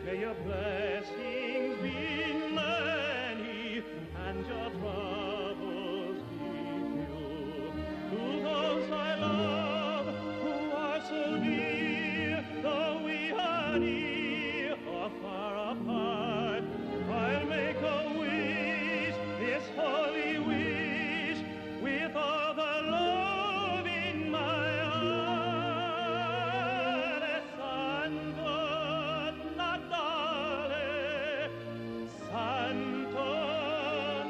May your blessings be many and your troubles be few. To those I love who are so dear, though we are near or far apart, I'll make a wish, this holy wish, with all the love in my heart. Santo Natale, Santo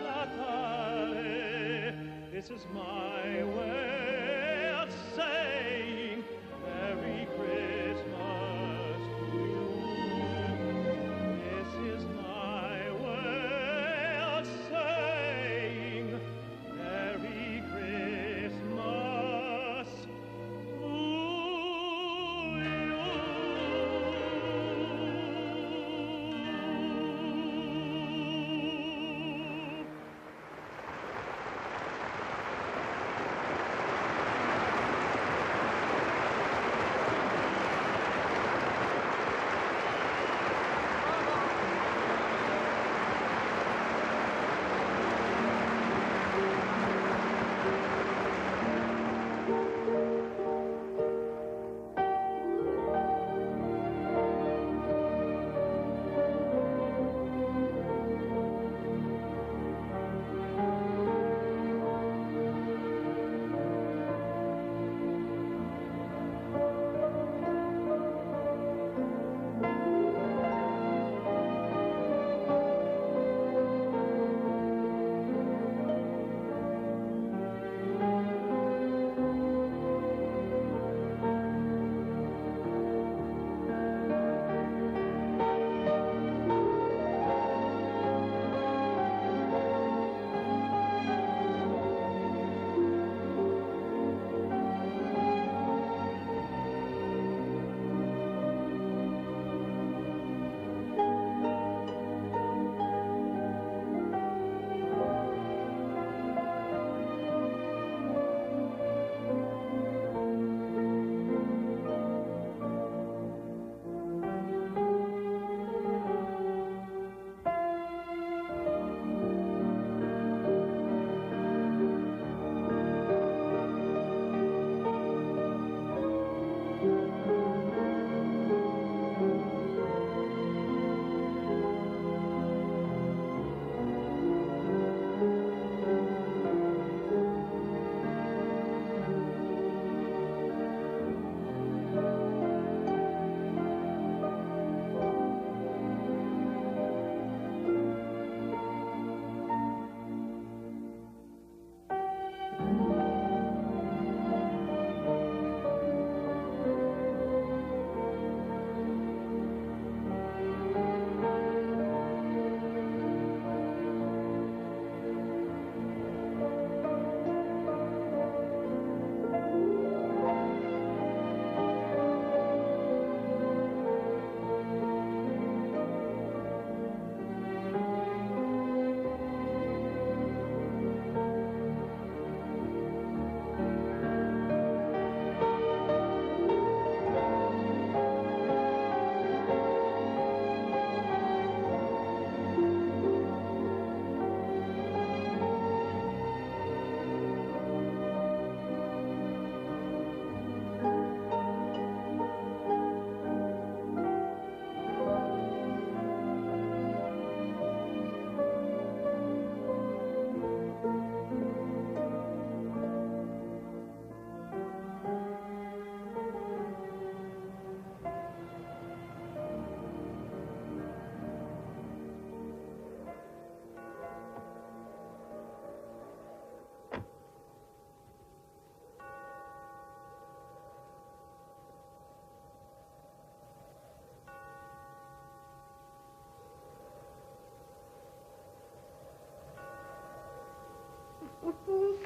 Natale, this is my way of saying Merry Christmas to you. This is my way of saying Merry Christmas to you.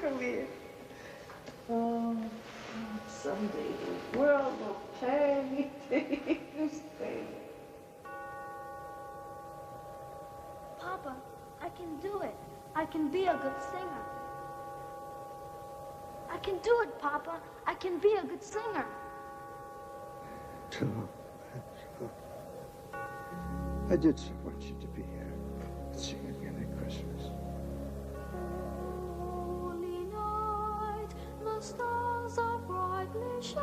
Come here. Oh, someday the world will pay things. Papa, I can do it. I can be a good singer. I can do it, Papa. I can be a good singer. True. I did so want you to be here. Let's sing again at Christmas. Holy night, the stars are brightly shining.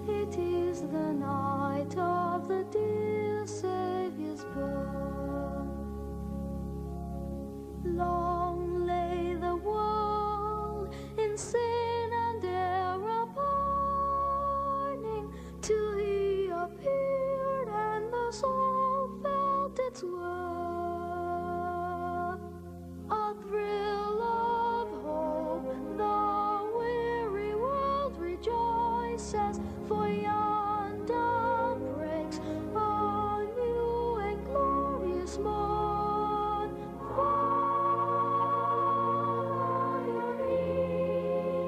It is the night of the dear Saviour's birth. Long lay the world in sin and error pining, till he appeared and the soul felt its worth. A thrill of hope, the weary world rejoices, for yonder breaks a new and glorious morn. Fall your knees,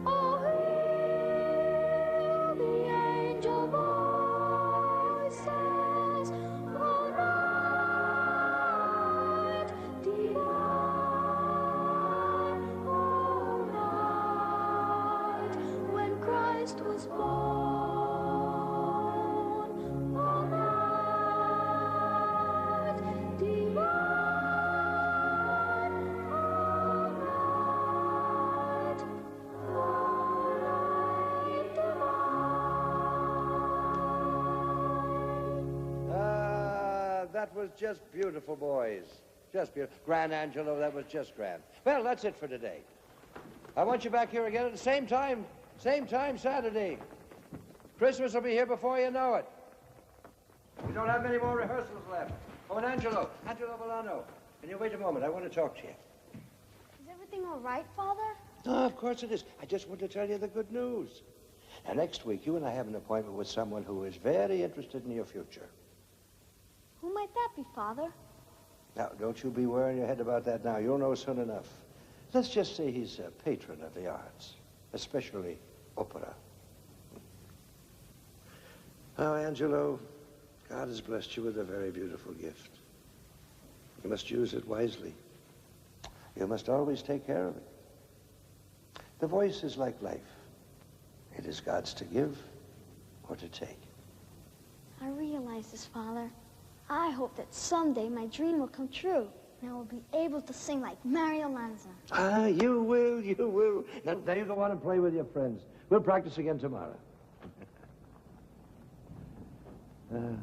oh, hear the angel voices, oh, night divine, oh, night when Christ was born, oh, night divine, oh, night divine. That was just beautiful, boys. Just beautiful. Grand, Angelo, that was just grand. Well, that's it for today. I want you back here again at the same time Saturday. Christmas will be here before you know it. We don't have many more rehearsals left. Oh, and Angelo Volano, can you wait a moment? I want to talk to you. Is everything all right, Father? Oh, of course it is. I just want to tell you the good news. Now, next week, you and I have an appointment with someone who is very interested in your future. Who might that be, Father? Now, don't you be worrying your head about that now. You'll know soon enough. Let's just say he's a patron of the arts, especially opera. Now, Angelo, God has blessed you with a very beautiful gift. You must use it wisely. You must always take care of it. The voice is like life. It is God's to give or to take. I realize this, Father. I hope that someday my dream will come true, and I will be able to sing like Mario Lanza. Ah, you will, you will. Now you go on and play with your friends. We'll practice again tomorrow. God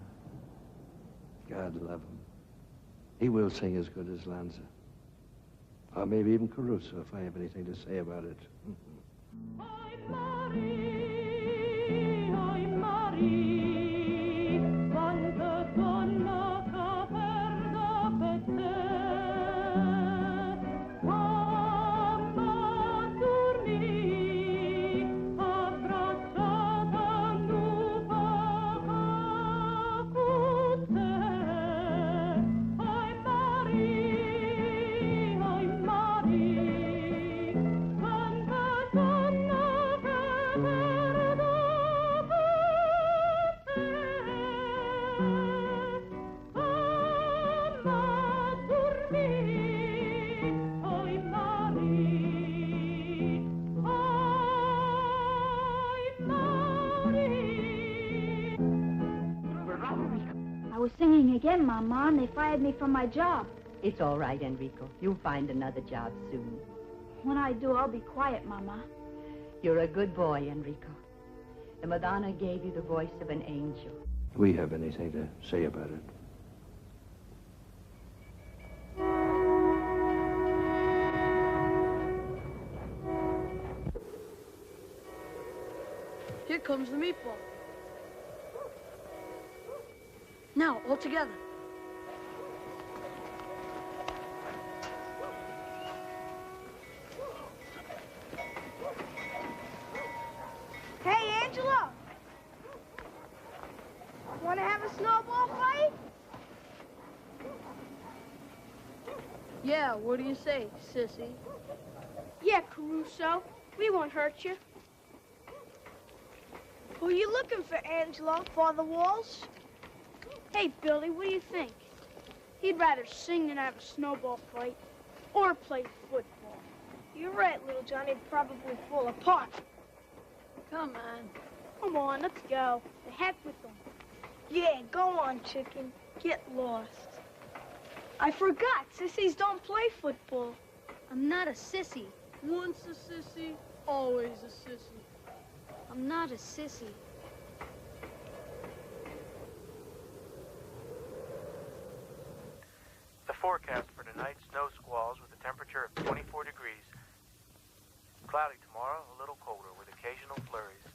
love him. He will sing as good as Lanza. Or maybe even Caruso, if I have anything to say about it. Oi Marie, quanta donna caperda per te. Mamma dormì, abbracciata nuova con te. Oi Marie, quanta donna caperda per te. Mamma dormì, oi Marie, I was singing again, Mama, and they fired me from my job. It's all right, Enrico. You'll find another job soon. When I do, I'll be quiet, Mama. You're a good boy, Enrico. The Madonna gave you the voice of an angel. We have anything to say about it? Here comes the meatball. Now, all together. Hey, Angelo! Want to have a snowball fight? Yeah, what do you say, sissy? Yeah, Caruso. We won't hurt you. Who are you looking for, Angelo? Father Walls? Hey, Billy, what do you think? He'd rather sing than have a snowball fight or play football. You're right, little John. He'd probably fall apart. Come on. Come on, let's go. The heck with them. Yeah, go on, chicken. Get lost. I forgot. Sissies don't play football. I'm not a sissy. Once a sissy, always a sissy. I'm not a sissy. The forecast for tonight, snow squalls with a temperature of 24 degrees. Cloudy tomorrow, a little colder with occasional flurries.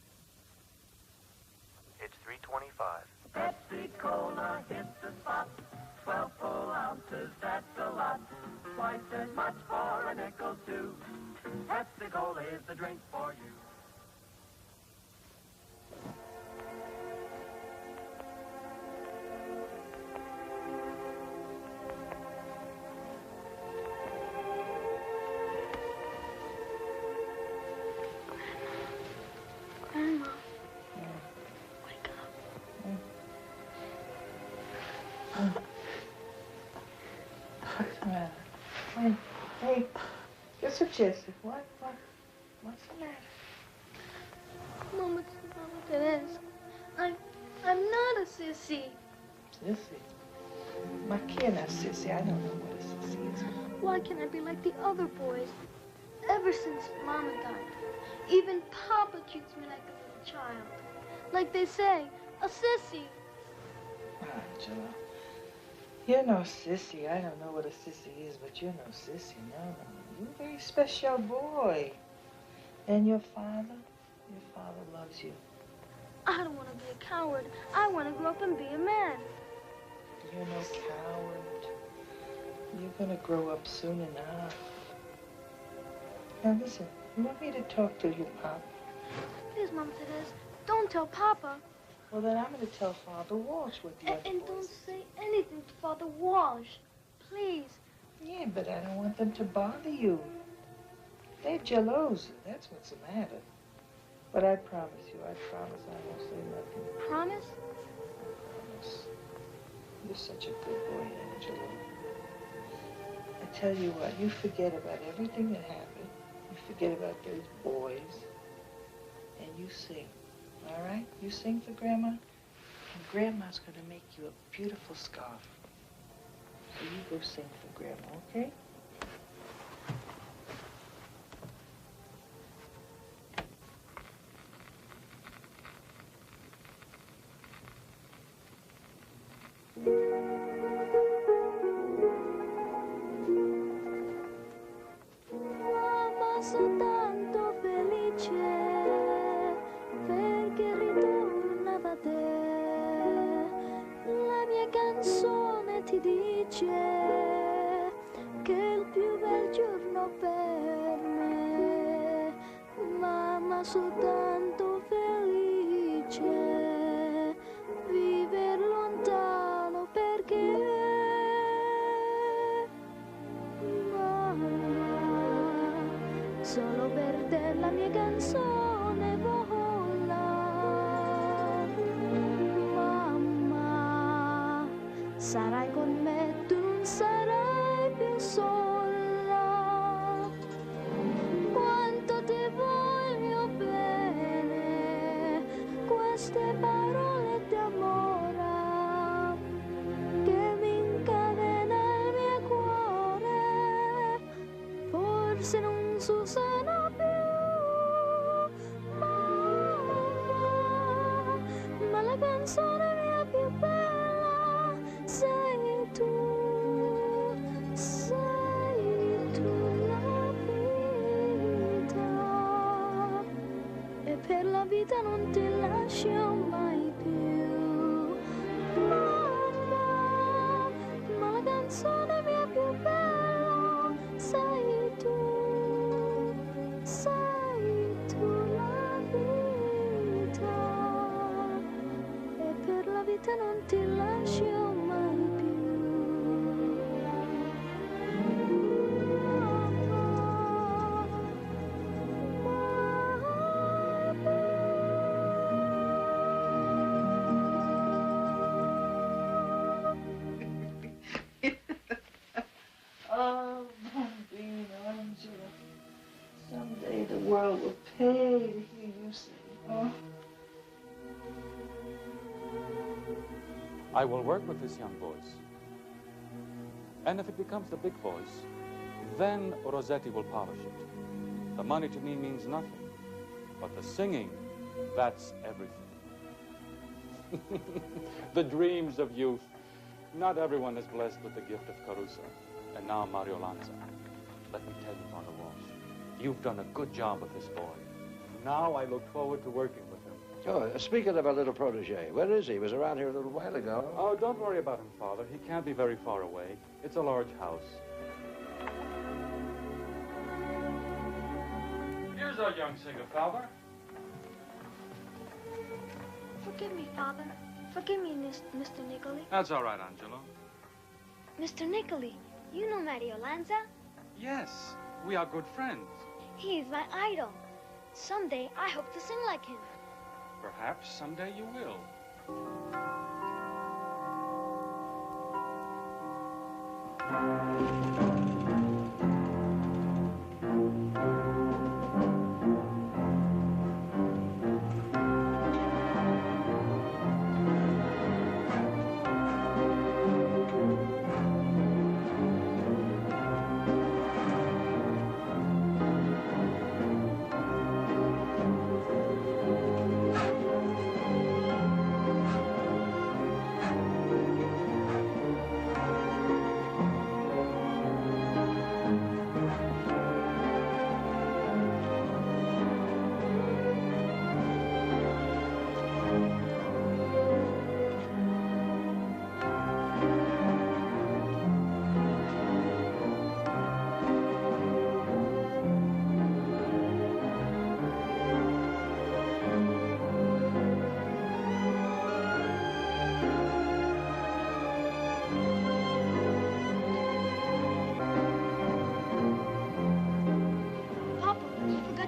It's 3:25. Pepsi Cola hits the spot. 12 full ounces, that's a lot. Twice as much for a nickel, too. Pepsi Cola is the drink for you. Grandma. Wake up. What's the matter? Hey, what's up, Jesse? What's the matter? Mama, Teresa, I'm not a sissy. Sissy? My kid, not sissy. I don't know what a sissy is. Why can't I be like the other boys? Ever since Mama died, even Papa treats me like a little child. Like they say, a sissy. Angela, you're no sissy. I don't know what a sissy is, but you're no sissy. No. You're a very special boy. And your father loves you. I don't want to be a coward. I want to grow up and be a man. You're no coward. You're gonna grow up soon enough. Now listen, you want me to talk to your papa? Please, Mama Teresa, don't tell Papa. Well, then I'm gonna tell Father Walsh what the other And boys don't say anything to Father Walsh. Please. Yeah, but I don't want them to bother you. They're jealous. That's what's the matter. But I promise I won't say nothing. Promise? Promise. You're such a good boy, Angela. I tell you what, you forget about everything that happened. You forget about those boys. And you sing, all right? You sing for Grandma. And Grandma's going to make you a beautiful scarf. So you go sing for Grandma, okay? Mamma, sono tanto felice perché ritorna da te. La mia canzone ti dice che è il più bel giorno per me. Mamma, sono tanto felice viver lontano perché solo per te la mia canzone vola. Mamma, sarai con me, tu non sarai più sola. Quanto ti voglio bene, queste parole d'amore che mi incadena il mio cuore, forse non si usano più, ma la canzone mia più bella sei tu la vita, e per la vita non ti lascio mai più, mamma, ma la canzone mia più bella sei tu la vita, e per la vita non ti lascio mai più. Oh, Bambino, Angela. Someday the world will pay to hear you sing. Oh. I will work with this young voice. And if it becomes the big voice, then Rossetti will polish it. The money to me means nothing, but the singing, that's everything. The dreams of youth. Not everyone is blessed with the gift of Caruso. And now Mario Lanza. Let me tell you, Father Walsh, you've done a good job with this boy. Now I look forward to working with him. Oh, speaking of a little protege, where is he? He was around here a little while ago. Oh, don't worry about him, Father. He can't be very far away. It's a large house. Here's our young singer, Father. Forgive me, Father. Forgive me, Mr. Nicoli. That's all right, Angelo. Mr. Nicoli, you know Mario Lanza? Yes, we are good friends. He is my idol. Someday, I hope to sing like him. Perhaps someday you will.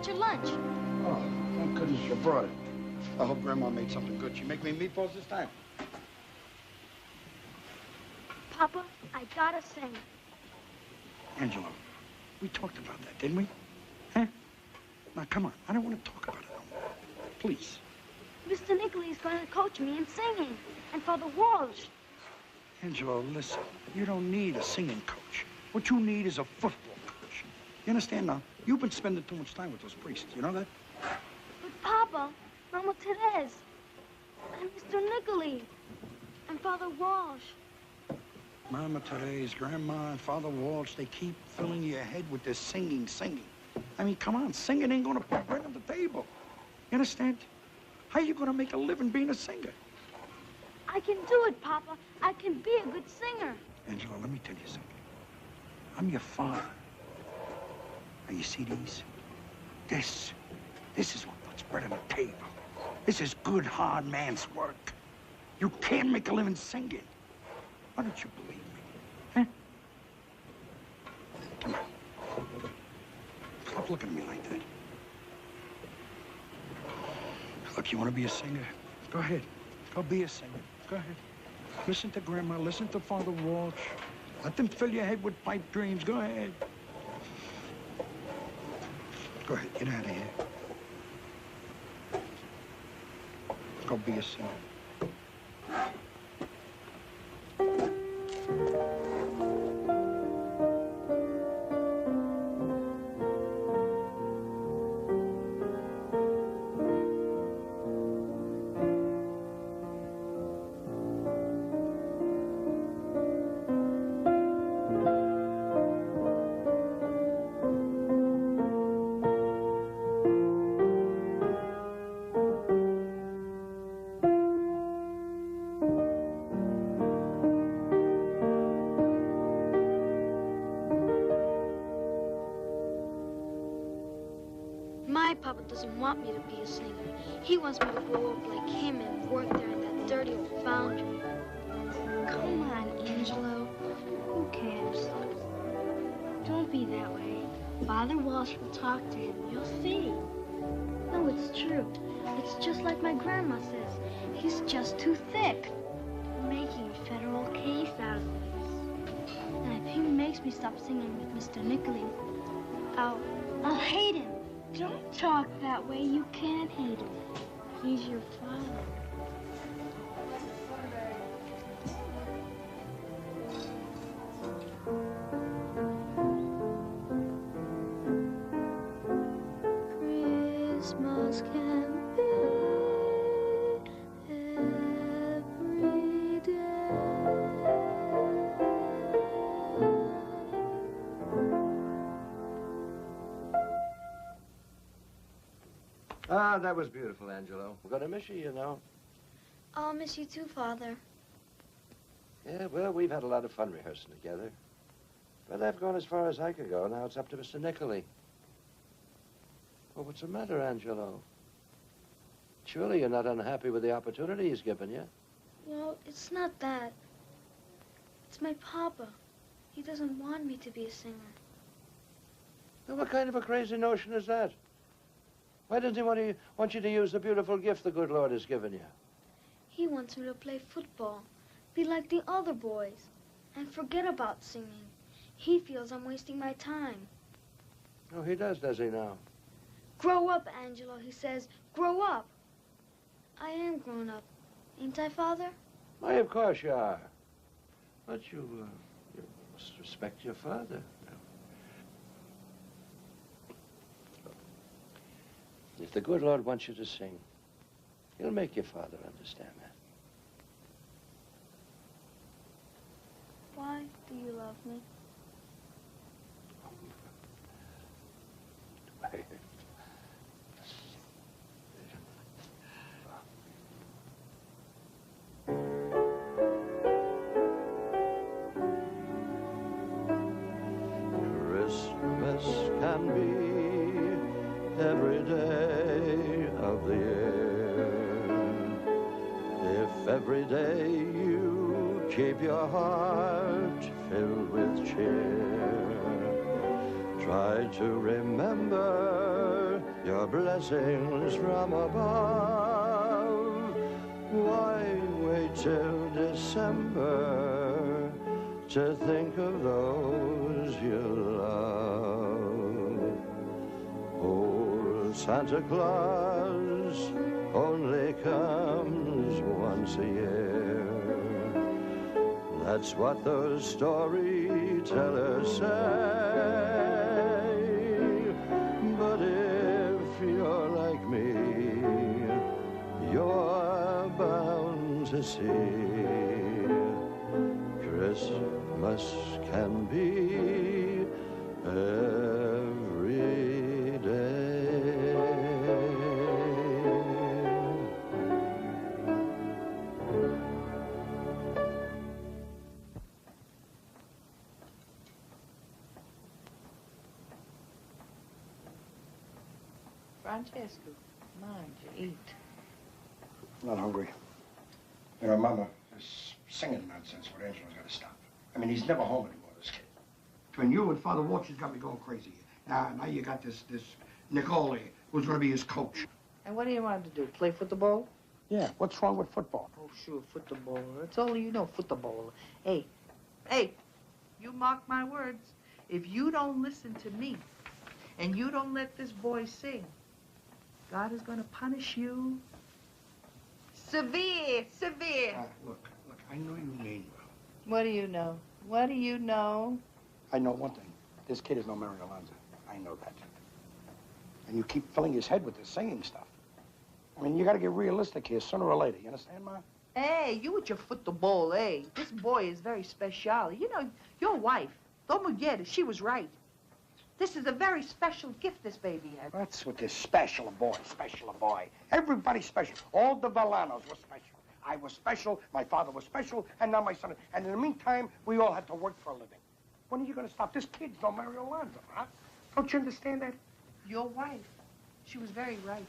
Your lunch. Oh, thank goodness you brought it. I hope Grandma made something good. She make me meatballs this time? Papa, I gotta sing. Angelo, we talked about that, didn't we? Huh? Now, come on. I don't want to talk about it no more. Please. Mr. Nicoli is going to coach me in singing. And Father Walsh. Angelo, listen. You don't need a singing coach. What you need is a football coach. You understand now? You've been spending too much time with those priests. You know that? But Papa, Mama Therese, and Mr. Nicoli, and Father Walsh. Mama Therese, Grandma, and Father Walsh, they keep filling your head with this singing. I mean, come on, singing ain't gonna put bread on the table. You understand? How are you gonna make a living being a singer? I can do it, Papa. I can be a good singer. Angelo, let me tell you something. I'm your father. Now, you see these? This is what puts bread on the table. This is good, hard man's work. You can't make a living singing. Why don't you believe me? Huh? Come on. Stop looking at me like that. Look, you want to be a singer? Go ahead. Go be a singer. Go ahead. Listen to Grandma. Listen to Father Walsh. Let them fill your head with pipe dreams. Go ahead. Go ahead. Get out of here. Go be a singer. My Papa doesn't want me to be a singer. He wants me to grow up like him and work there in that dirty old foundry. Come on, Angelo. Who cares? Don't be that way. Father Walsh will talk to him. You'll see. No, it's true. It's just like my grandma says. He's just too thick. They're making a federal case out of this. And if he makes me stop singing with Mr. Nicoli, I'll hate him. Don't talk that way. You can't hate him. He's your father. Ah, that was beautiful, Angelo. We're going to miss you, you know. I'll miss you too, Father. Yeah, well, we've had a lot of fun rehearsing together. But I've gone as far as I could go. Now it's up to Mr. Nicoli. Well, what's the matter, Angelo? Surely you're not unhappy with the opportunity he's given you. No, it's not that. It's my papa. He doesn't want me to be a singer. Now, what kind of a crazy notion is that? Why doesn't he want you to use the beautiful gift the good Lord has given you? He wants me to play football, be like the other boys, and forget about singing. He feels I'm wasting my time. Oh, he does he now? Grow up, Angelo, he says. Grow up. I am grown up. Ain't I, Father? Why, of course you are. But you must respect your father. If the good Lord wants you to sing, he'll make your father understand that. Why do you love me? Christmas can be every day of the year if every day you keep your heart filled with cheer. Try to remember your blessings from above. Why wait till December to think of those you love? Old Santa Claus only comes once a year. That's what those storytellers say. But if you're like me, you're bound to see Christmas can be every day. Francesco, mind you eat. I'm not hungry. You know, Mama, this singing nonsense with Angelo's got to stop. I mean, he's never home anymore, this kid. Between you and Father Walsh, he's got me going crazy. Now you got this Nicoli, who's going to be his coach. And what do you want him to do, play football? Yeah, what's wrong with football? Oh, sure, football. That's all you know, football. Hey, you mark my words. If you don't listen to me and you don't let this boy sing, God is going to punish you severe. Look, I know you mean well. What do you know? What do you know? I know one thing. This kid is no Mary Alonzo. I know that. And you keep filling his head with this singing stuff. I mean, you got to get realistic here sooner or later. You understand, Ma? Hey, you with your football, eh? This boy is very special. You know, your wife, don't forget it, she was right. This is a very special gift this baby has. That's what this special boy. Everybody's special. All the Valanos were special. I was special, my father was special, and now my son. And in the meantime, we all had to work for a living. When are you going to stop? This kid's no Mario Alonzo, huh? Don't you understand that? Your wife, she was very right.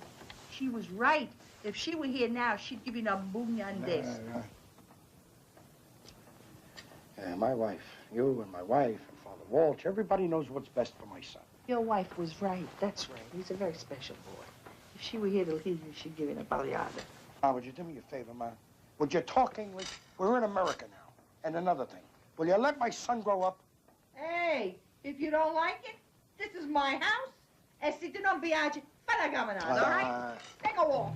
She was right. If she were here now, she'd give you a boom on this. Yeah, my wife, you and my wife and Father Walsh, everybody knows what's best for my son. Your wife was right. That's right. He's a very special boy. If she were here to hear you, she'd give you a baleada. Ma, would you do me a favor, Ma? Would you talk English? We're in America now. And another thing, will you let my son grow up? Hey, if you don't like it, this is my house. E se tu non piace, falla camminata, all right? Take a walk.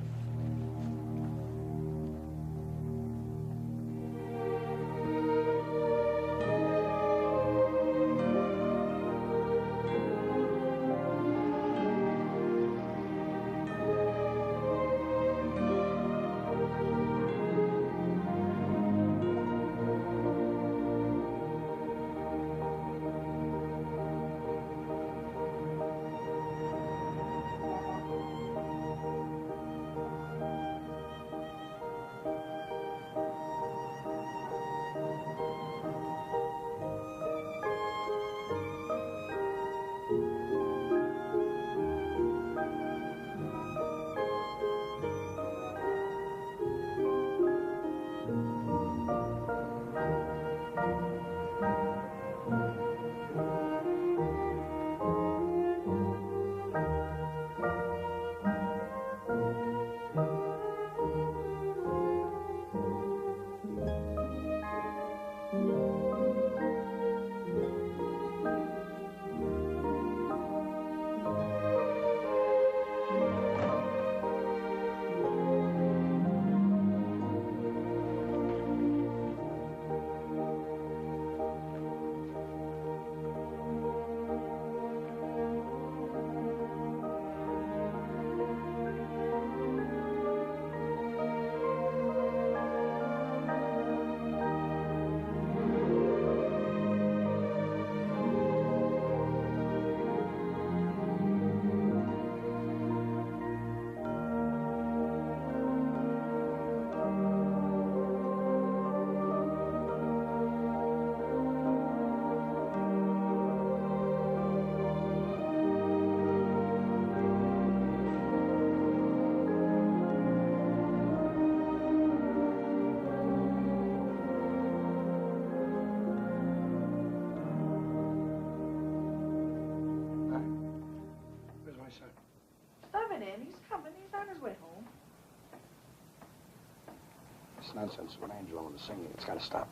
This nonsense with Angelo and the singing, it's got to stop.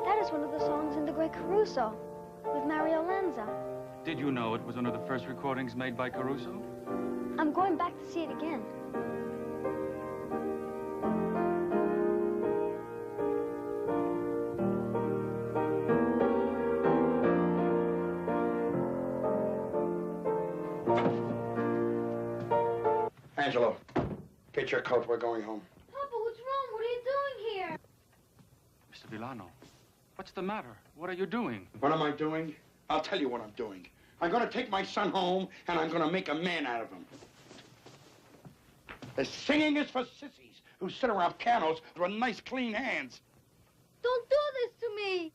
That is one of the songs in The Great Caruso with Mario Lanza. Did you know it was one of the first recordings made by Caruso? I'm going back to see it again. Angelo, get your coat. We're going home. Papa, what's wrong? What are you doing here? Mr. Villano, what's the matter? What are you doing? What am I doing? I'll tell you what I'm doing. I'm going to take my son home, and I'm going to make a man out of him. The singing is for sissies who sit around pianos with nice, clean hands. Don't do this to me!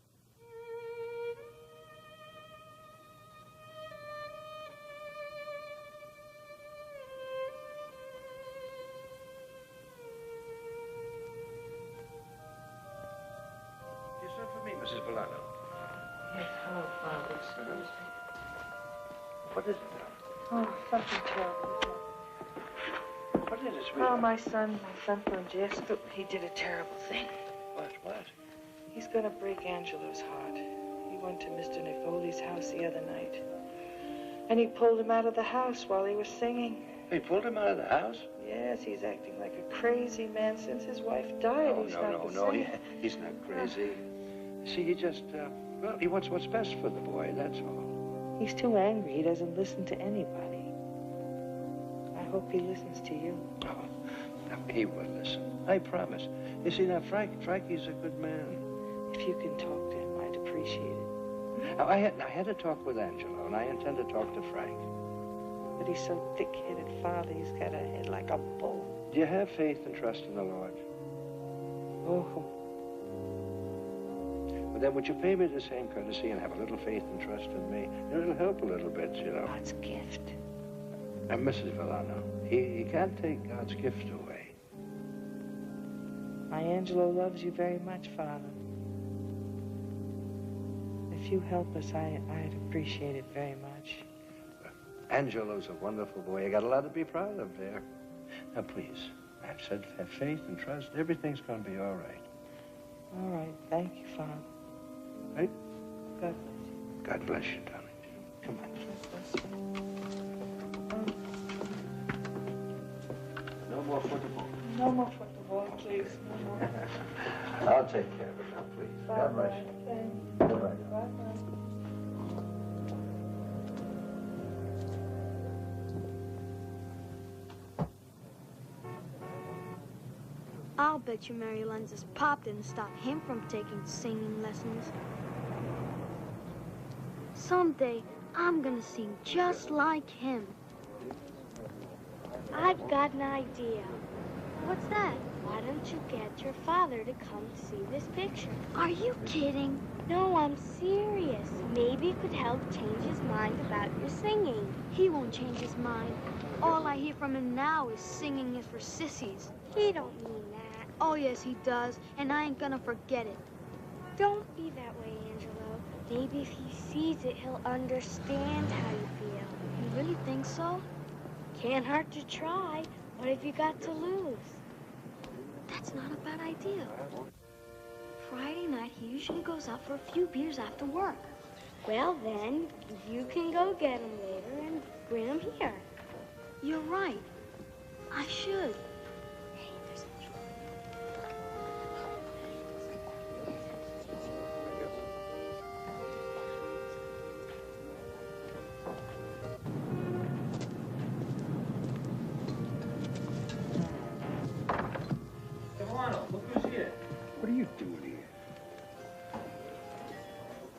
You sent for me, Mrs. Villano. Yes, hello, Father. What is it now? Oh, something terrible. What is it, sweetheart? Oh, my son from Jesper, he did a terrible thing. What? He's gonna break Angelo's heart. He went to Mr. Nifoli's house the other night. And he pulled him out of the house while he was singing. He pulled him out of the house? Yes, he's acting like a crazy man since his wife died. No, he's not crazy. See, he just, well, he wants what's best for the boy, that's all. He's too angry. He doesn't listen to anybody. I hope he listens to you. Oh, no, he will listen. I promise. You see, now, Frankie's a good man. If you can talk to him, I'd appreciate it. Now, I had a talk with Angelo, and I intend to talk to Frank. But he's so thick-headed, Father. He's got a head like a bull. Do you have faith and trust in the Lord? Oh. Well, then would you pay me the same courtesy and have a little faith and trust in me? It'll help a little bit, you know. God's gift. And Mrs. Villano, he can't take God's gift away. My Angelo loves you very much, Father. If you help us, I'd appreciate it very much. Angelo's a wonderful boy. You got a lot to be proud of there. Now, please, I've said have faith and trust. Everything's going to be all right. All right. Thank you, Father. Right? God bless you. God bless you, darling. Come on. No more football. No more football, please. No more. I'll take care of it now, please. God bless you. Thanks. Goodbye. Bye-bye. I'll bet you Mary Lenza's pop didn't stop him from taking singing lessons. Someday, I'm gonna sing just like him. I've got an idea. What's that? Why don't you get your father to come see this picture? Are you kidding? No, I'm serious. Maybe it could help change his mind about your singing. He won't change his mind. All I hear from him now is singing is for sissies. He don't mean that. Oh, yes, he does, and I ain't gonna forget it. Don't be that way, Angelo. Maybe if he sees it, he'll understand how you feel. You really think so? Can't hurt to try. What have you got to lose? That's not a bad idea. Friday night, he usually goes out for a few beers after work. Well, then, you can go get him later and bring him here. You're right. I should. Hey, there's a Look who's here. What are you doing here?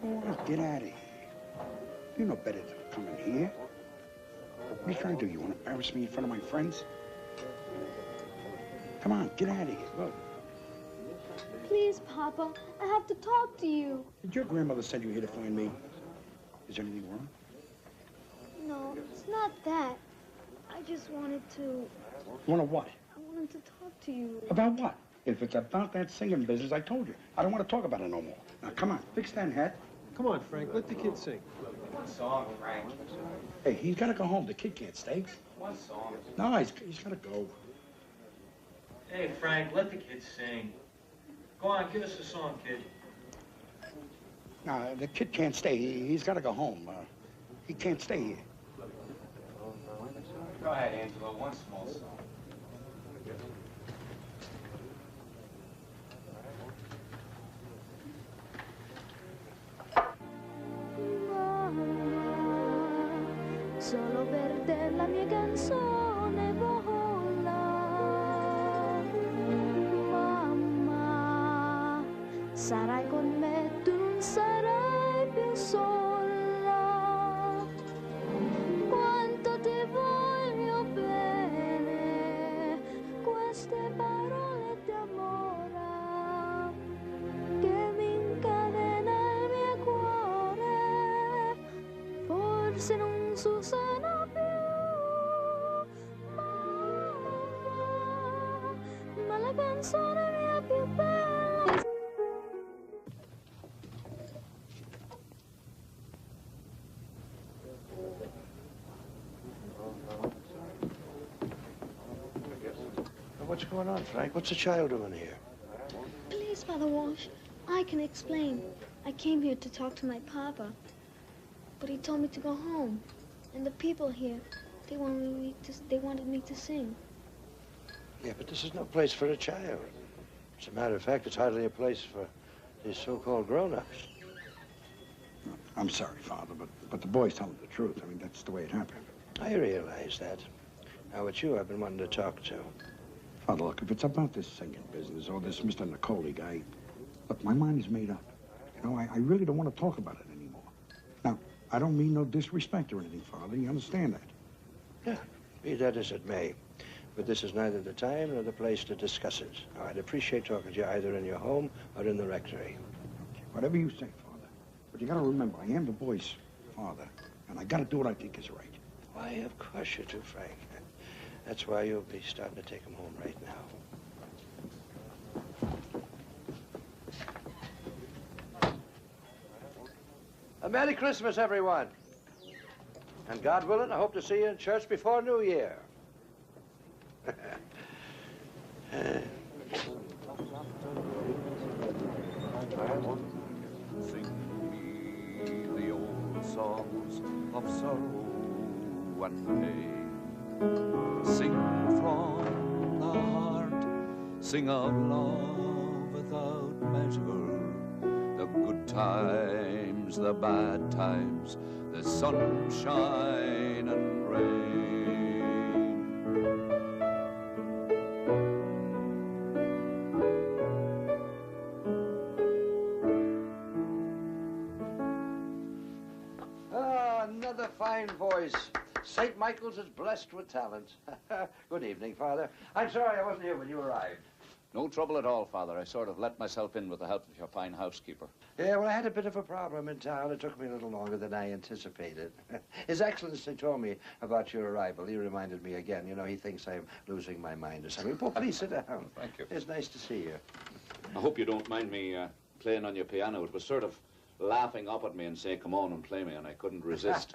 Oh, get out of here. You know better than coming here. What are you trying to do? You want to embarrass me in front of my friends? Come on, get out of here. Look. Please, Papa, I have to talk to you. Did your grandmother send you here to find me? Is there anything wrong? No, it's not that. I just wanted to... You want to what? I wanted to talk to you. About what? If it's about that singing business, I told you. I don't want to talk about it no more. Now, come on, fix that hat. Come on, Frank, let the kid sing. One song, Frank. Hey, he's got to go home. The kid can't stay. One song. No, he's got to go. Hey, Frank, let the kid sing. Go on, give us a song, kid. No, the kid can't stay. He's got to go home. He can't stay here. Go ahead, Angelo. One small song. Solo per te la mia canzone vola. Mamma, sarai con me, tu non sarai più sola. Quanto ti voglio bene, queste parole d'amore che mi incadena il mio cuore. Forse non Susana più, ma la canzone mia più bella. What's going on, Frank? What's the child doing here? Please, Father Walsh, I can explain. I came here to talk to my papa, but he told me to go home. And the people here, they wanted me to sing. Yeah, but this is no place for a child. As a matter of fact, it's hardly a place for these so-called grown-ups. I'm sorry, Father, but the boy's telling the truth. I mean, that's the way it happened. I realize that. Now, it's you I've been wanting to talk to. Father, look, if it's about this singing business or this Mr. Nicoli guy, look, my mind is made up. You know, I really don't want to talk about it anymore. Now, I don't mean no disrespect or anything, Father. You understand that? Yeah, be that as it may. But this is neither the time nor the place to discuss it. Now, I'd appreciate talking to you either in your home or in the rectory. Okay, whatever you say, Father. But you gotta remember, I am the boy's father, and I gotta do what I think is right. Why, of course you do, Frank. That's why you'll be starting to take him home right now. A Merry Christmas, everyone. And God willing, I hope to see you in church before New Year. Sing me the old songs of sorrow and pain. Sing from the heart, sing of love without measure. The good times, the bad times, the sunshine and rain. Ah, another fine voice. St. Michael's is blessed with talent. Good evening, Father. I'm sorry I wasn't here when you arrived. No trouble at all, Father. I sort of let myself in with the help of your fine housekeeper. Yeah, well, I had a bit of a problem in town. It took me a little longer than I anticipated. His Excellency told me about your arrival. He reminded me again. You know, he thinks I'm losing my mind or something. Oh, please sit down. Thank you. It's nice to see you. I hope you don't mind me playing on your piano. It was sort of laughing up at me and saying, come on and play me, and I couldn't resist.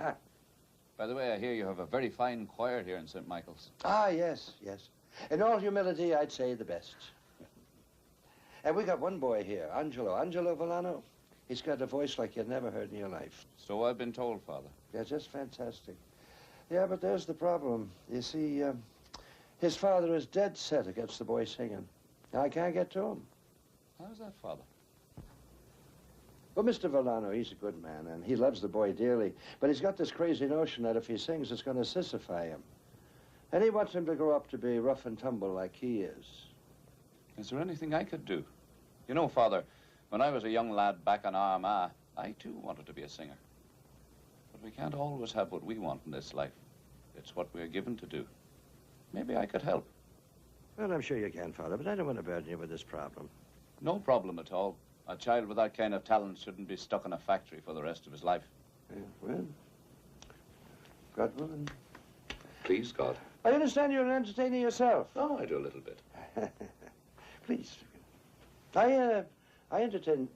By the way, I hear you have a very fine choir here in St. Michael's. Ah, yes, yes. In all humility, I'd say the best. And we got one boy here, Angelo Villano. He's got a voice like you'd never heard in your life. So I've been told, Father. Yeah, just fantastic. Yeah, but there's the problem. You see, his father is dead set against the boy singing. I can't get to him. How's that, Father? Well, Mr. Villano, he's a good man, and he loves the boy dearly. But he's got this crazy notion that if he sings, it's going to sissify him. And he wants him to grow up to be rough and tumble like he is. Is there anything I could do? You know, Father, when I was a young lad back on Armagh, I too wanted to be a singer. But we can't always have what we want in this life. It's what we're given to do. Maybe I could help. Well, I'm sure you can, Father, but I don't want to burden you with this problem. No problem at all. A child with that kind of talent shouldn't be stuck in a factory for the rest of his life. Yeah, well, God willing. Please, God. I understand you're an entertainer yourself. Oh, I do a little bit. Please, I entertain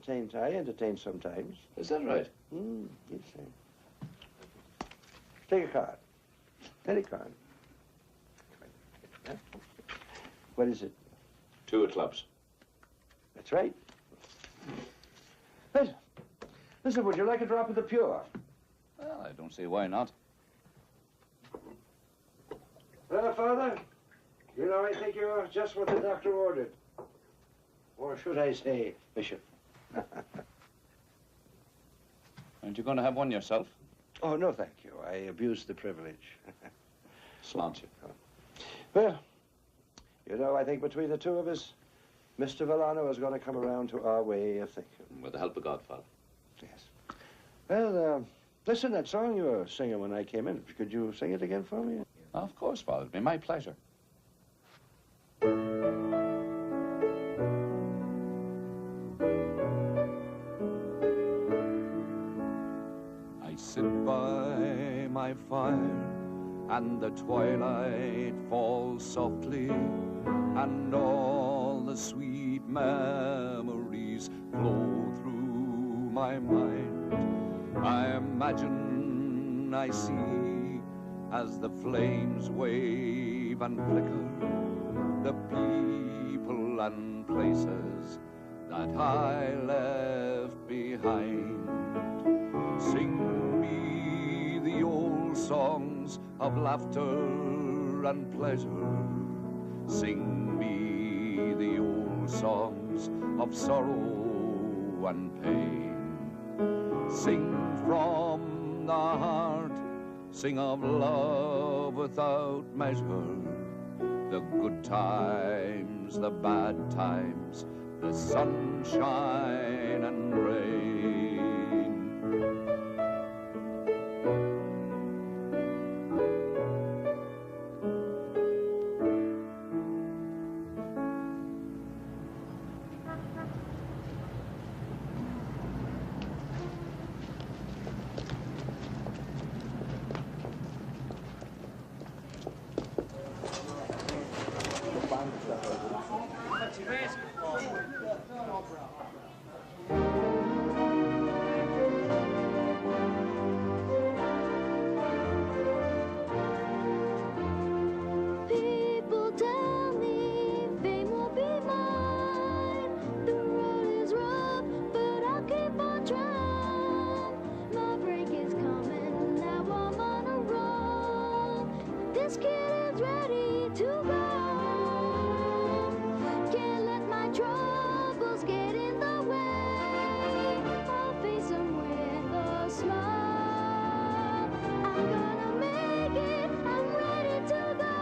sometimes. Is that right? You say. Take a card. Any card. What is it? 2 of clubs. That's right. Listen, would you like a drop of the pure? Well, I don't see why not. Well, Father, you know, I think you're just what the doctor ordered. Or should I say, Bishop? Aren't you going to have one yourself? Oh, no, thank you. I abused the privilege. Slant you. Well, you know, I think between the two of us, Mr. Villano is going to come around to our way of thinking. With the help of God, Father. Yes. Well, listen, that song you were singing when I came in, could you sing it again for me? Of course, Father. It'd be my pleasure. I sit by my fire, and the twilight falls softly, and all the sweet memories flow through my mind. I imagine I see, as the flames wave and flicker, the people and places that I left behind. Sing me the old songs of laughter and pleasure. Sing me the old songs of sorrow and pain. Sing from the heart, sing of love without measure. The good times, the bad times, the sunshine and rain. People tell me fame will be mine. The road is rough, but I'll keep on trying. My break is coming, now I'm on a roll. This kid is ready to go. Can't let my troubles get in the way. I'll face them with a smile. I'm gonna make it, I'm ready to go.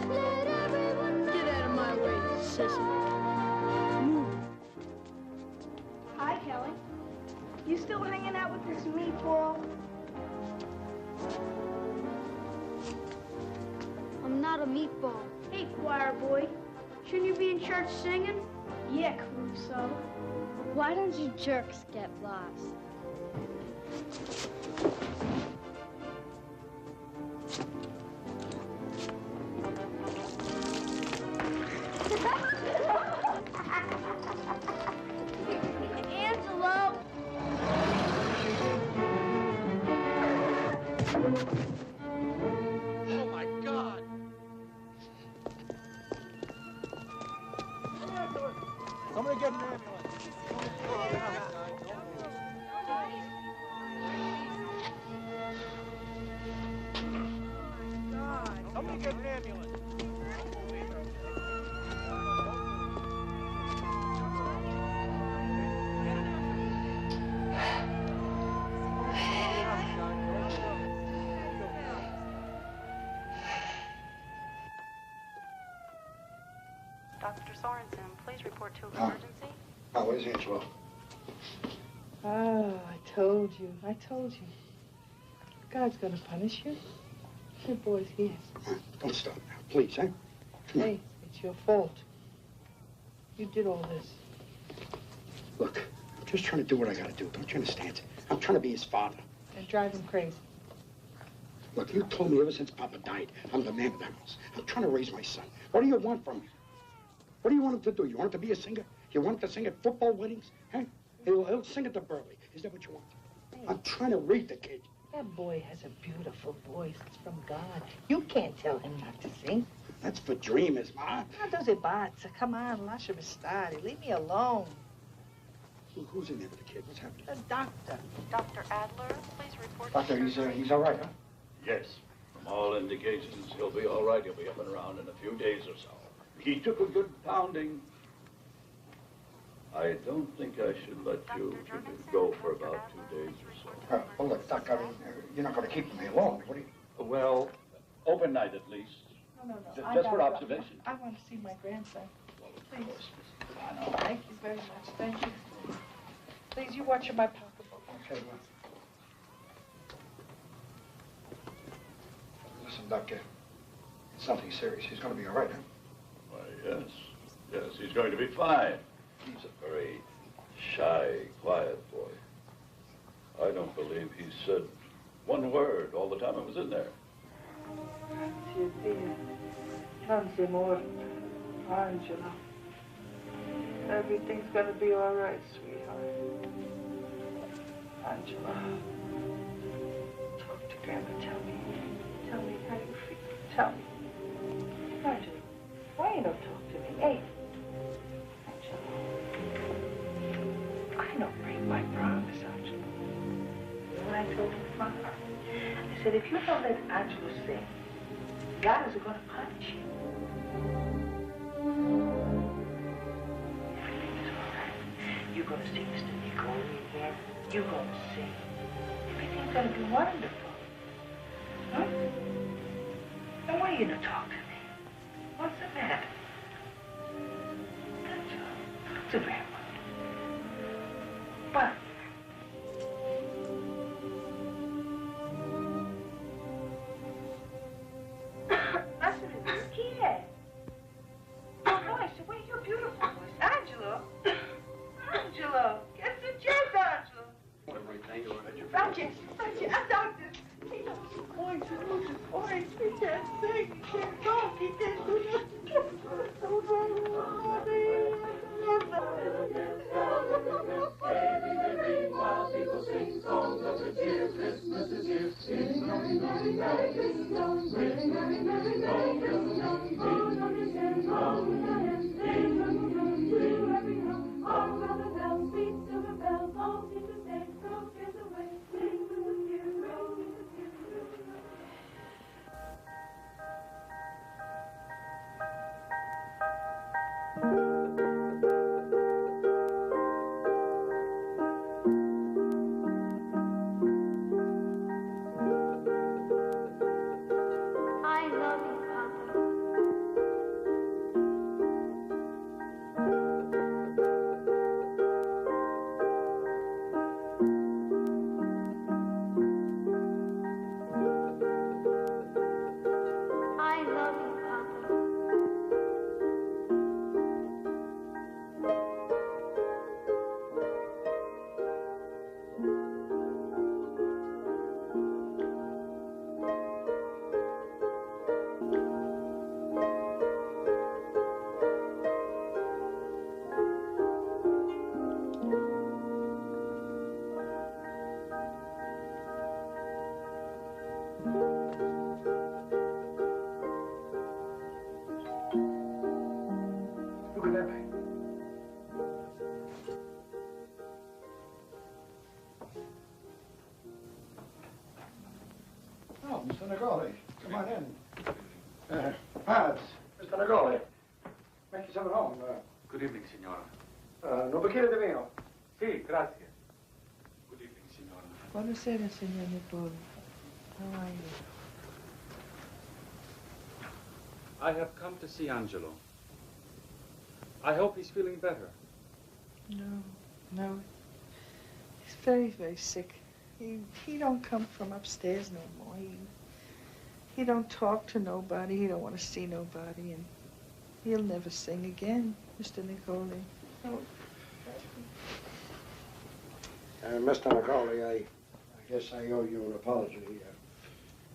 Let everyone know. Get out of my way, sissy. Hi, Kelly. You still hanging out with this meatball? I'm not a meatball. Hey, choir boy. Shouldn't you be in church singing? Yeah, Caruso. Why don't you jerks get lost? Angelo! Oh, my God. Somebody get an ambulance. Somebody get an ambulance. Dr. Sorensen, please report to emergency. Oh, where's Angelo? Oh, I told you. God's gonna punish you. Good boy's here. Don't stop now, please, huh? Hey, it's your fault. You did all this. Look, I'm just trying to do what I gotta do. Don't you understand? I'm trying to be his father. And drive him crazy. Look, you told me ever since Papa died, I'm the man of the house. I'm trying to raise my son. What do you want from me? What do you want him to do? You want him to be a singer? You want to sing at football weddings? Huh? He'll sing at the Burley. Is that what you want? Hey. I'm trying to read the kid. That boy has a beautiful voice. It's from God. You can't tell him not to sing. That's for dreamers, Ma. How does it bother? Come on, lascia stare. Leave me alone. Who's in there with the kid? What's happening? The doctor. Dr. Adler, please report. Doctor, he's all right, huh? Yes. From all indications, he'll be all right. He'll be up and around in a few days or so. He took a good pounding. I don't think I should let you go for about 2 days or so. Well, look, Doc, I mean, you're not going to keep him here long. What do you... Well, overnight at least. No. Just for observation. I want to see my grandson. Please. Thank you very much. Thank you. Please, you watch in my pocketbook. Okay, well. Listen, Doc, it's nothing serious. He's going to be all right, huh? Why, yes. Yes, he's going to be fine. He's a very shy, quiet boy. I don't believe he said one word all the time I was in there. Grazie, Dio. Tanti morti. Angela. Everything's gonna be all right, sweetheart. Angela. Talk to Grandma. Tell me how you feel. Tell me. Angela, why you don't talk to me? Hey. I don't break my promise, Angela. You know what I told him, Mom? I said, if you don't let Angela sing, God is going to punish you. Everything's all right. You're going to see Mr. Nicole again. You're going to sing. Everything's going to be wonderful. Huh? Now, why you not talk to me? What's the matter? Angela, talk to Grandma. What? Oh, Mr. Nagoli, come on in. Paz, Mr. Nagoli, make yourself at home. Good evening, signora. Un bicchiere di vino. Sì, grazie. Good evening, signora. Buonasera, signor Nipoli. How are you? I have come to see Angelo. I hope he's feeling better. No. He's very, very sick. He don't come from upstairs no more. He don't talk to nobody. He don't want to see nobody, and he'll never sing again, Mr. Nicoli. Oh. Mr. Nagoli, I guess I owe you an apology.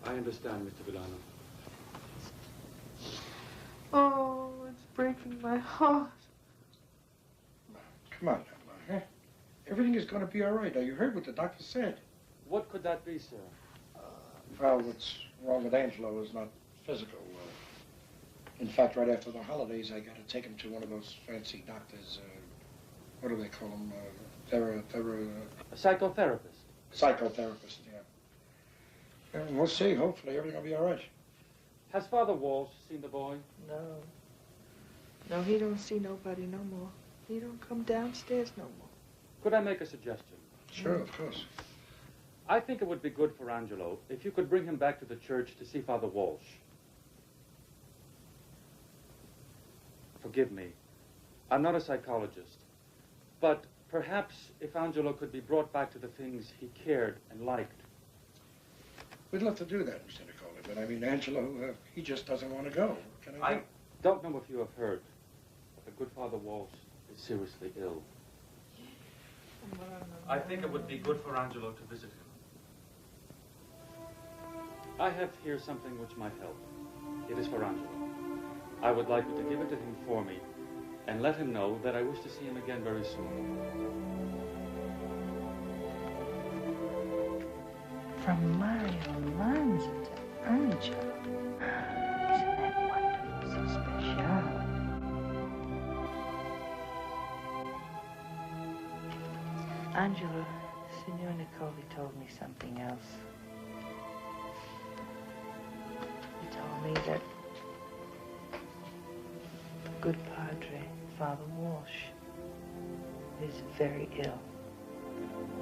I understand, Mr. Villano. Oh, it's breaking my heart. Come on now, huh? Everything is going to be all right. Now, you heard what the doctor said. What could that be, sir? Well, what's wrong with Angelo is not physical. In fact, right after the holidays, I got to take him to one of those fancy doctors. What do they call them? A psychotherapist. Psychotherapist, yeah. And we'll see. Hopefully, everything will be all right. Has Father Walsh seen the boy? No. No, he don't see nobody no more. He don't come downstairs no more. Could I make a suggestion? Sure, of course. I think it would be good for Angelo if you could bring him back to the church to see Father Walsh. Forgive me. I'm not a psychologist. But perhaps if Angelo could be brought back to the things he cared and liked. We'd love to do that, Mr. Nicole, but I mean, Angelo, he just doesn't want to go. Can I don't know if you have heard, but the good Father Walsh is seriously ill. I think it would be good for Angelo to visit him. I have here something which might help. It is for Angelo. I would like you to give it to him for me and let him know that I wish to see him again very soon. From Mario Lanza to Angelo. Isn't that wonderful? So special. Angelo, Signor Nicoli told me something else. He told me that the good Padre, Father Walsh, is very ill.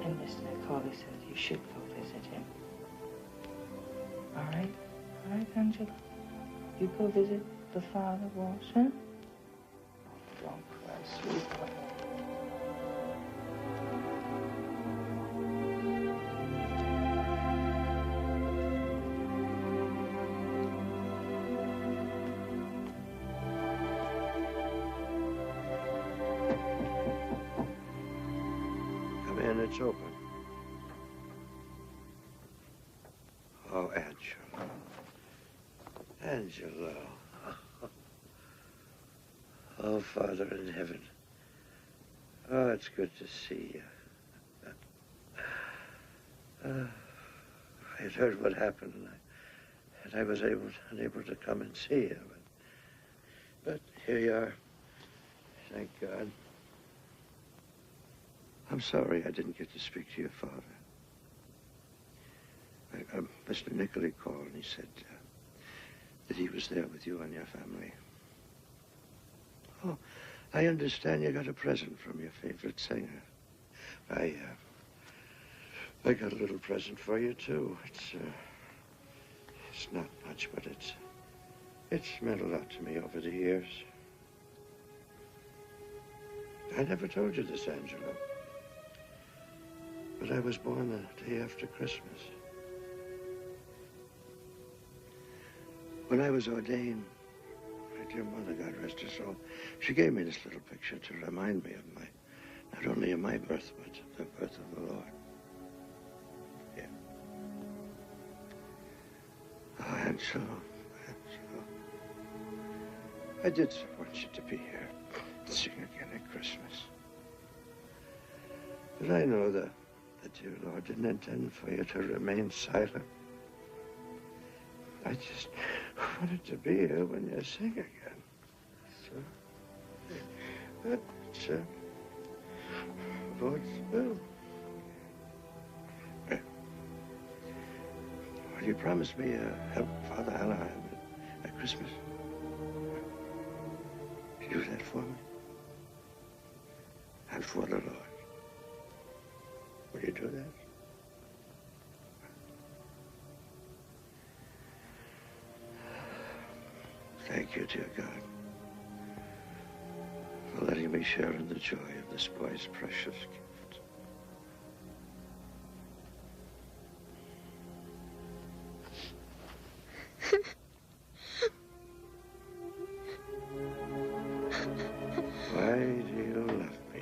And Mr. Nicoli said you should go visit him. All right? All right, Angelo? You go visit the Father Walsh, huh? Don't cry, sweetheart. It's open. Oh, Angelo. Angelo. Oh, Father in heaven. Oh, it's good to see you. I had heard what happened, and I was unable to come and see you. But here you are. Thank God. I'm sorry I didn't get to speak to your father. Mr. Nicoli called and he said that he was there with you and your family. Oh, I understand you got a present from your favorite singer. I got a little present for you, too. It's not much, but it's meant a lot to me over the years. I never told you this, Angelo. But I was born the day after Christmas. When I was ordained, my dear mother, God rest her soul, she gave me this little picture to remind me of not only of my birth, but the birth of the Lord. Yeah. Oh, Angelo. I did so want you to be here and sing again at Christmas. But I know the dear Lord didn't intend for you to remain silent. I just wanted to be here when you sing again. So, it's Lord's will. Will you promise me help Father Anaheim at Christmas? Do that for me? And for the Lord. Will you do that? Thank you, dear God, for letting me share in the joy of this boy's precious gift. Why do you love me?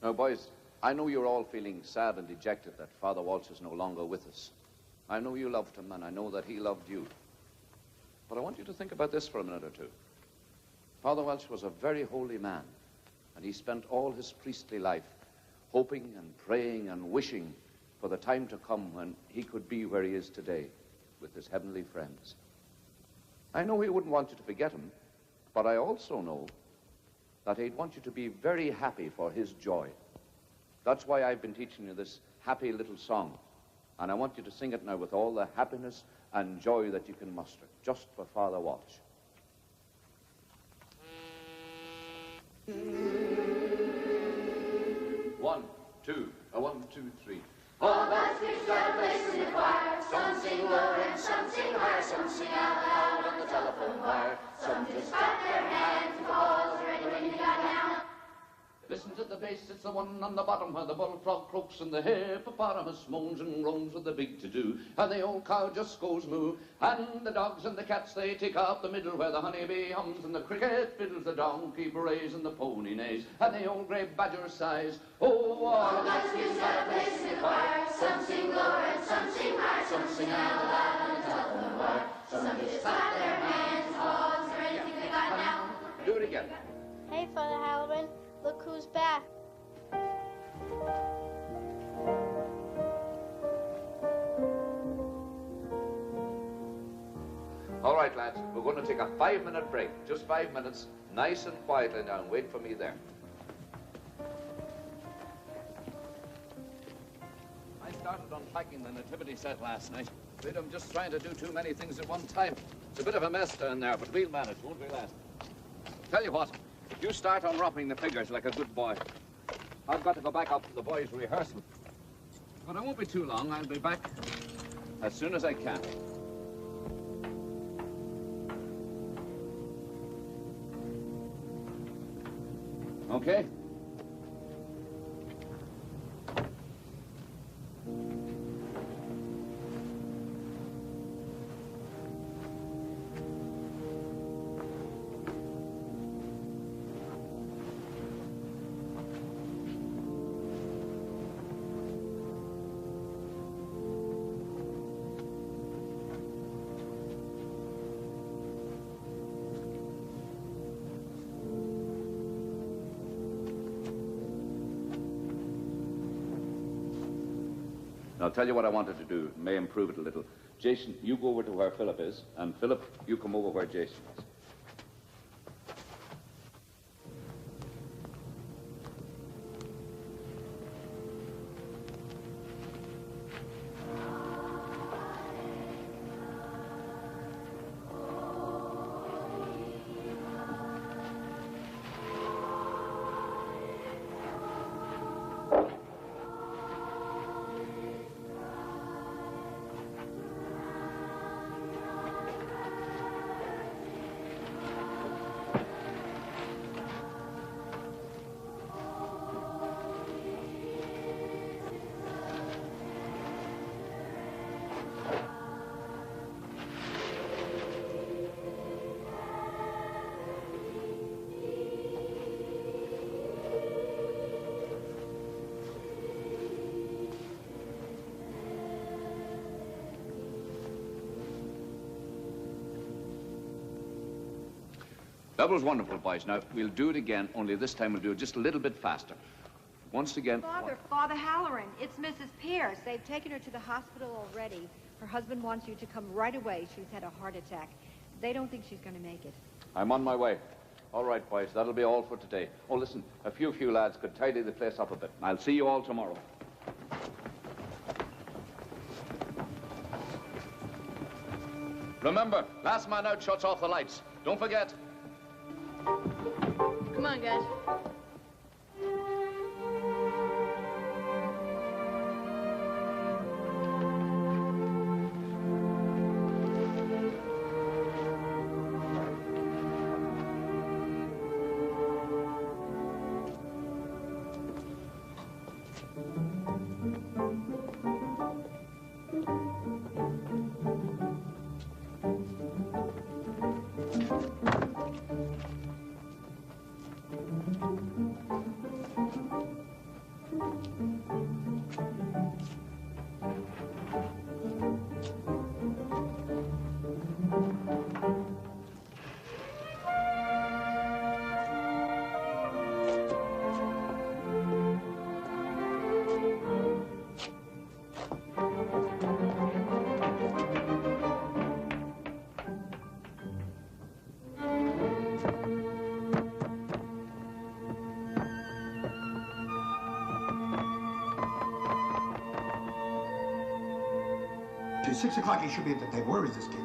Now, boys, I know you're all feeling sad and dejected that Father Walsh is no longer with us. I know you loved him, and I know that he loved you. But I want you to think about this for a minute or two. Father Welsh was a very holy man, and he spent all his priestly life hoping and praying and wishing for the time to come when he could be where he is today with his heavenly friends. I know he wouldn't want you to forget him, but I also know that he'd want you to be very happy for his joy. That's why I've been teaching you this happy little song, and I want you to sing it now with all the happiness and joy that you can muster, just for Father Walsh. 1, 2, 1, 2, 3. All God's kids got a place in the choir. Some sing low and some sing high. Some sing out loud on the telephone wire. Some just clap their hands because they're ready when you got down. Listen to the bass, it's the one on the bottom where the bullfrog croaks and the hippopotamus moans and groans with the big to-do. And the old cow just goes moo. And the dogs and the cats, they take out the middle where the honeybee hums and the cricket fiddles, the donkey brays and the pony neighs. And the old grey badger sighs, oh, all God's kids got a place in the choir. Some sing low and some sing high. Some sing out loud on the telephone wire. Some just clap their hands because they're anything they got now. Do it again. Hey, Father Halloran. Look who's back. All right, lads, we're going to take a 5-minute break. Just 5 minutes, nice and quietly now, and wait for me there. I started unpacking the nativity set last night. Afraid I'm just trying to do too many things at one time. It's a bit of a mess down there, but we'll manage, won't we, lads? Tell you what. You start unwrapping the figures like a good boy. I've got to go back up to the boys' rehearsal. But I won't be too long. I'll be back as soon as I can. Okay? I'll tell you what I wanted to do. It may improve it a little. Jason, you go over to where Philip is, and Philip, you come over where Jason is. That was wonderful, boys. Now, we'll do it again, only this time we'll do it just a little bit faster. Once again... Father Halloran, it's Mrs. Pierce. They've taken her to the hospital already. Her husband wants you to come right away. She's had a heart attack. They don't think she's going to make it. I'm on my way. All right, boys, that'll be all for today. Oh, listen, a few lads could tidy the place up a bit. I'll see you all tomorrow. Remember, last man out shuts off the lights. Don't forget. Come on, guys. you. 6 o'clock, he should be at the table. Where is this kid?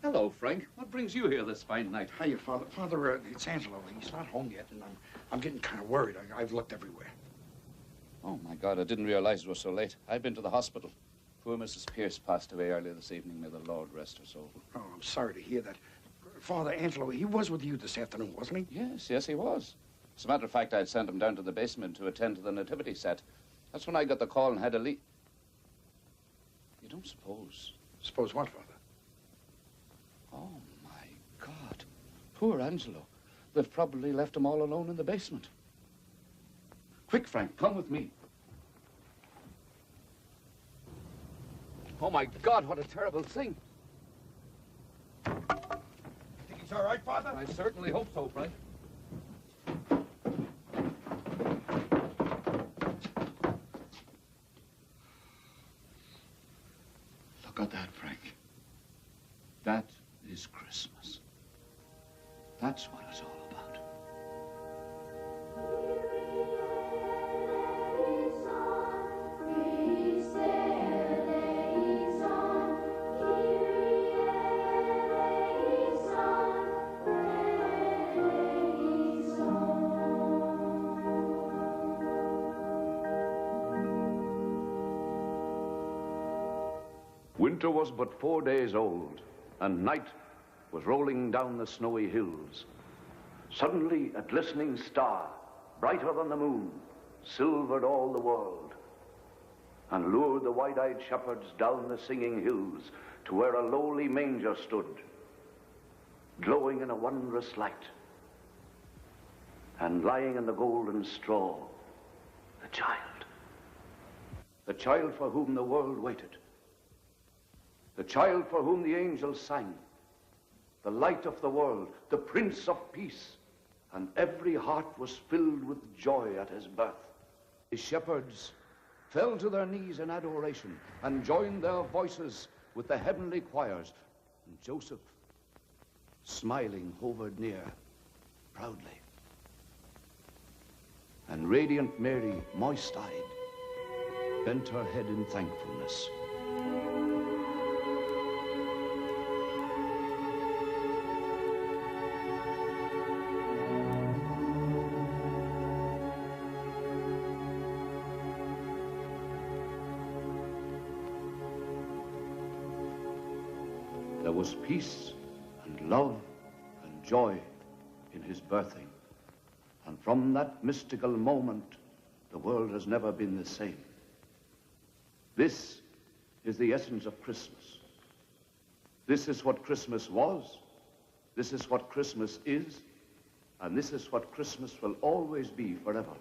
Hello, Frank. What brings you here this fine night? Hiya, Father. Father, it's Angelo. He's not home yet, and I'm getting kind of worried. I've looked everywhere. Oh, my God, I didn't realize it was so late. I've been to the hospital. Poor Mrs. Pierce passed away earlier this evening. May the Lord rest her soul. Oh, I'm sorry to hear that. Father, Angelo, he was with you this afternoon, wasn't he? Yes, he was. As a matter of fact, I'd sent him down to the basement to attend to the nativity set. That's when I got the call and had to leave. You don't suppose... Suppose what, Father? Oh, my God. Poor Angelo. They've probably left him all alone in the basement. Quick, Frank, come with me. Oh, my God, what a terrible thing. Think he's all right, Father? I certainly hope so, Frank. Look at that, Frank. That is Christmas. That's what it's all about. Winter was but 4 days old, and night was rolling down the snowy hills. Suddenly, a glistening star, brighter than the moon, silvered all the world. and lured the wide-eyed shepherds down the singing hills to where a lowly manger stood, glowing in a wondrous light. And lying in the golden straw, the child for whom the world waited, the child for whom the angels sang, the light of the world, the Prince of Peace, and every heart was filled with joy at his birth. The shepherds fell to their knees in adoration and joined their voices with the heavenly choirs. And Joseph, smiling, hovered near, proudly. And radiant Mary, moist-eyed, bent her head in thankfulness. There was peace and love and joy in his birthing. And from that mystical moment, the world has never been the same. This is the essence of Christmas. This is what Christmas was. This is what Christmas is. And this is what Christmas will always be forever.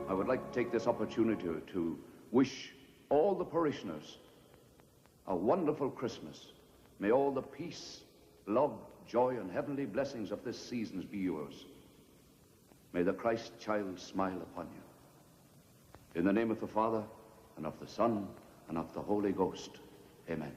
I would like to take this opportunity to wish all the parishioners a wonderful Christmas. May all the peace, love, joy, and heavenly blessings of this season be yours. May the Christ child smile upon you. In the name of the Father, and of the Son, and of the Holy Ghost. Amen.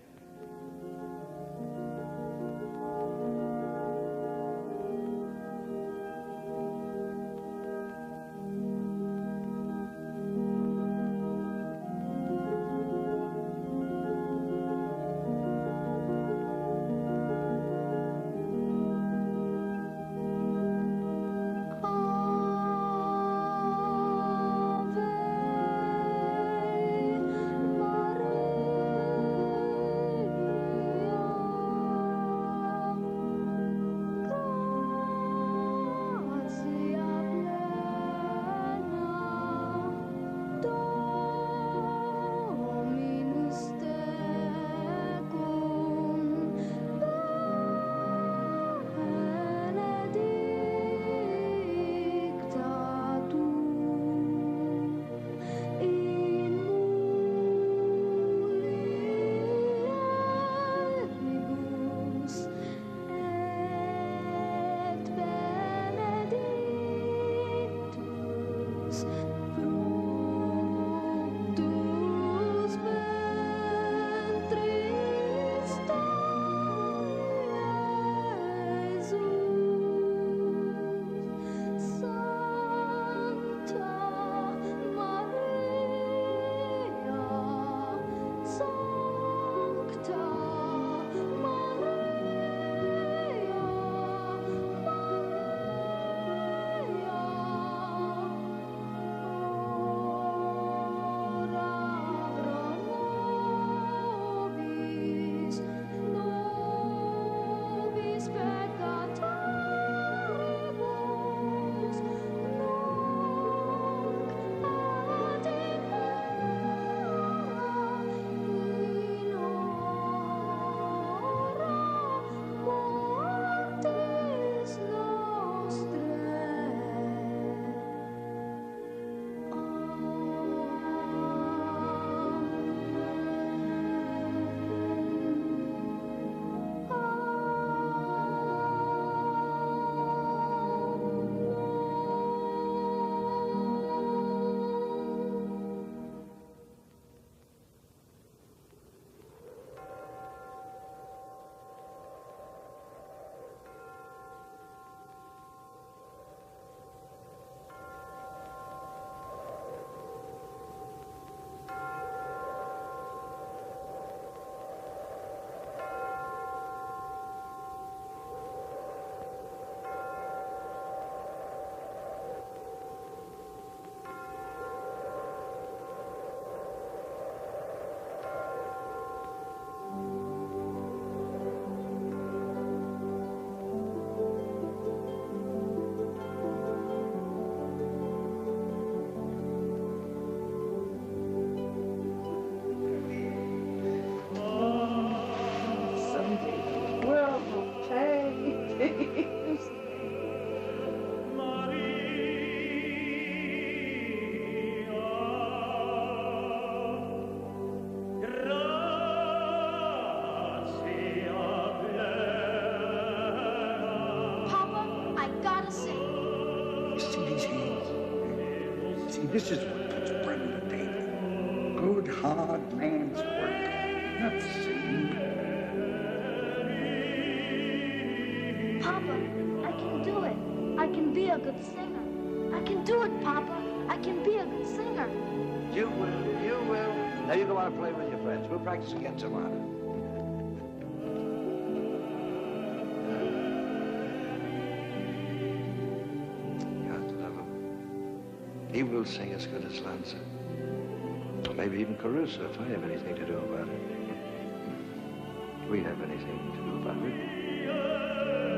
this is what puts bread on the table. Good, hard man's work. Not singing. Papa, I can do it. I can be a good singer. I can do it, Papa. I can be a good singer. You will, you will. Now you go out and play with your friends. We'll practice again tomorrow. God love him. He will sing as good as Lanza. Or maybe even Caruso, if I have anything to do about it. We have anything to do about it.